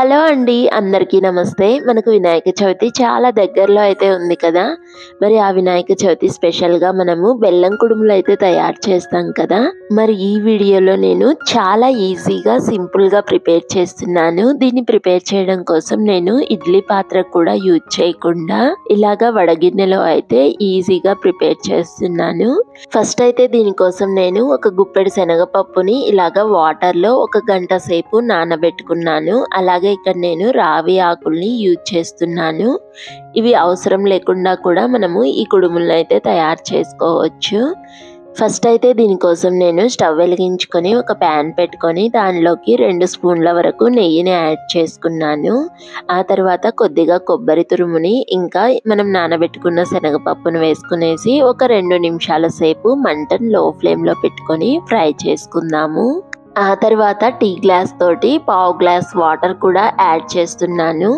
Hello అండి. అందరికీ నమస్తే. మనకు వినాయక చవితి చాలా దగ్గరలో అయితే ఉంది కదా! మరి ఆ వినాయక చవితి స్పెషల్‌గా మనము బెల్లం కుడుములైతే తయారు చేస్తాం కదా! మరి ఈ వీడియోలో నేను చాలా ఈజీగా, సింపుల్‌గా ప్రిపేర్ చేస్తున్నాను. దీన్ని ప్రిపేర్ చేయడం కోసం నేను ఇడ్లీ పాత్ర కూడా యూజ్ చేయకుండా ఇలాగా వడగిన్నెలో అయితే ఈజీగా ప్రిపేర్ చేస్తున్నాను. ఫస్ట్ అయితే దీనికోసం నేను ఒక గుప్పెడు శనగపప్పుని ఇలాగా వాటర్‌లో ఒక గంట సేపు నానబెట్టుకున్నాను. అలాగే ఇక్కడ నేను రావి ఆకుల్ని యూజ్ చేస్తున్నాను. ఇవి అవసరం లేకుండా కూడా మనము ఈ కుడుములను అయితే తయారు చేసుకోవచ్చు. ఫస్ట్ అయితే దీనికోసం నేను స్టవ్ వెలిగించుకొని ఒక ప్యాన్ పెట్టుకొని దానిలోకి 2 స్పూన్ల వరకు నెయ్యిని యాడ్ చేసుకున్నాను. ఆ తర్వాత కొద్దిగా కొబ్బరి తురుముని ఇంకా మనం నానబెట్టుకున్న శనగపప్పును వేసుకునేసి ఒక 2 నిమిషాల సేపు మంటను లో ఫ్లేమ్‌లో పెట్టుకొని ఫ్రై చేసుకుందాము. ఆ తర్వాత టీ గ్లాస్ తోటి పావు గ్లాస్ వాటర్ కూడా యాడ్ చేస్తున్నాను.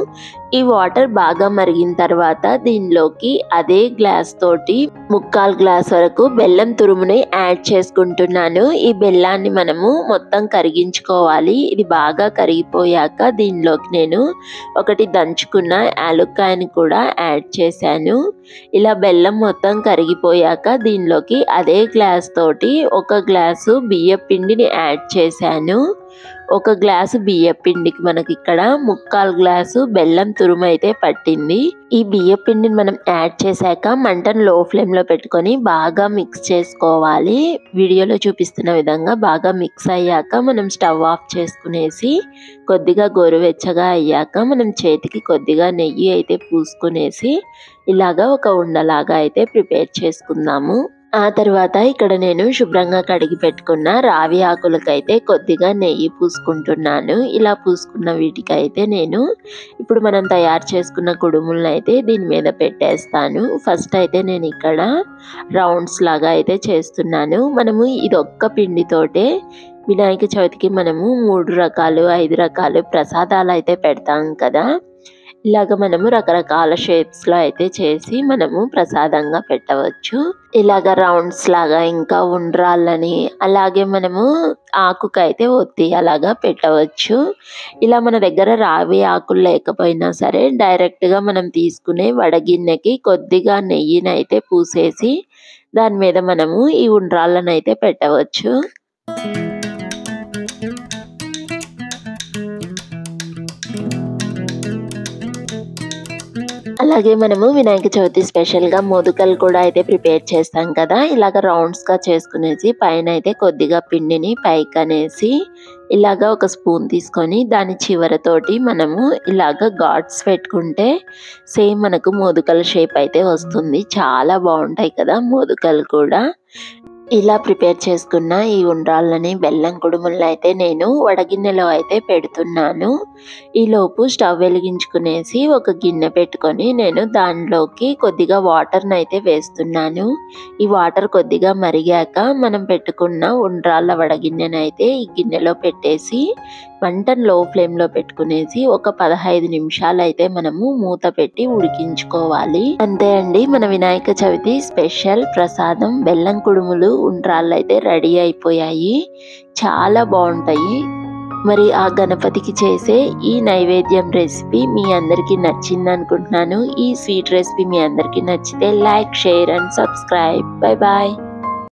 ఈ వాటర్ బాగా మరిగిన తర్వాత దీనిలోకి అదే గ్లాస్ తోటి 3/4 గ్లాస్ వరకు బెల్లం తురుముని యాడ్ చేసుకుంటున్నాను. ఈ బెల్లాన్ని మనము మొత్తం కరిగించుకోవాలి. ఇది బాగా కరిగిపోయాక దీనిలోకి నేను ఒకటి దంచుకున్న యాలుక్కాయని కూడా యాడ్ చేశాను. ఇలా బెల్లం మొత్తం కరిగిపోయాక దీనిలోకి అదే గ్లాస్ తోటి ఒక గ్లాసు బియ్యం పిండిని యాడ్ చేశాను. ఒక గ్లాసు బియ్యం పిండికి మనకి ఇక్కడ 3/4 గ్లాసు బెల్లం తురుము అయితే పట్టింది. ఈ బియ్యం పిండిని మనం యాడ్ చేశాక మంటను లో ఫ్లేమ్‌లో పెట్టుకొని బాగా మిక్స్ చేసుకోవాలి. వీడియోలో చూపిస్తున్న విధంగా బాగా మిక్స్ అయ్యాక మనం స్టవ్ ఆఫ్ చేసుకునేసి కొద్దిగా గోరువెచ్చగా అయ్యాక మనం చేతికి కొద్దిగా నెయ్యి అయితే పూసుకునేసి ఇలాగా ఒక ఉండలాగా అయితే ప్రిపేర్ చేసుకుందాము. ఆ తర్వాత ఇక్కడ నేను శుభ్రంగా కడిగి పెట్టుకున్న రావి ఆకులకైతే కొద్దిగా నెయ్యి పూసుకుంటున్నాను. ఇలా పూసుకున్న వీటికైతే నేను ఇప్పుడు మనం తయారు చేసుకున్న కుడుములను అయితే దీని మీద పెట్టేస్తాను. ఫస్ట్ అయితే నేను ఇక్కడ రౌండ్స్ లాగా అయితే చేస్తున్నాను. మనము ఇదొక్క పిండితోటే వినాయక చవితికి మనము 3 రకాలు 5 రకాలు ప్రసాదాలు అయితే పెడతాం కదా! ఇలాగ మనము రకరకాల షేప్స్‌లో అయితే చేసి మనము ప్రసాదంగా పెట్టవచ్చు. ఇలాగ రౌండ్స్ లాగా ఇంకా ఉండ్రాళ్ళని అలాగే మనము ఆకుకైతే ఒత్తి అలాగా పెట్టవచ్చు. ఇలా మన దగ్గర రావి ఆకులు లేకపోయినా సరే డైరెక్ట్‌గా మనం తీసుకునే వడగిన్నెకి కొద్దిగా నెయ్యినైతే పూసేసి దాని మీద మనము ఈ ఉండ్రాళ్ళనైతే పెట్టవచ్చు. అలాగే మనము వినాయక చవితి స్పెషల్‌గా మోదకాలు కూడా అయితే ప్రిపేర్ చేస్తాం కదా! ఇలాగ రౌండ్స్‌గా చేసుకునేసి పైన అయితే కొద్దిగా పిండిని పైకనేసి ఇలాగ ఒక స్పూన్ తీసుకొని దాని చివరతోటి మనము ఇలాగ ఘాట్స్ పెట్టుకుంటే సేమ్ మనకు మోదకాల షేప్ అయితే వస్తుంది. చాలా బాగుంటాయి కదా మోదకాలు కూడా. ఇలా ప్రిపేర్ చేసుకున్న ఈ ఉండ్రాళ్ళని బెల్లం కుడుములను అయితే నేను వడగిన్నెలో అయితే పెడుతున్నాను. ఈలోపు స్టవ్ వెలిగించుకునేసి ఒక గిన్నె పెట్టుకొని నేను దానిలోకి కొద్దిగా వాటర్‌ని అయితే వేస్తున్నాను. ఈ వాటర్ కొద్దిగా మరిగాక మనం పెట్టుకున్న ఉండ్రాళ్ళ వడగిన్నెనైతే ఈ గిన్నెలో పెట్టేసి మంటను లో ఫ్లేమ్‌లో పెట్టుకునేసి ఒక 15 నిమిషాలైతే మనము మూత పెట్టి ఉడికించుకోవాలి. అంతే అండి, మన వినాయక చవితి స్పెషల్ ప్రసాదం బెల్లం కుడుములు ఉండ్రాళ్ళైతే రెడీ అయిపోయాయి. చాలా బాగుంటాయి. మరి ఆ గణపతికి చేసే ఈ నైవేద్యం రెసిపీ మీ అందరికీ నచ్చిందనుకుంటున్నాను. ఈ స్వీట్ రెసిపీ మీ అందరికీ నచ్చితే like, share and subscribe. Bye bye.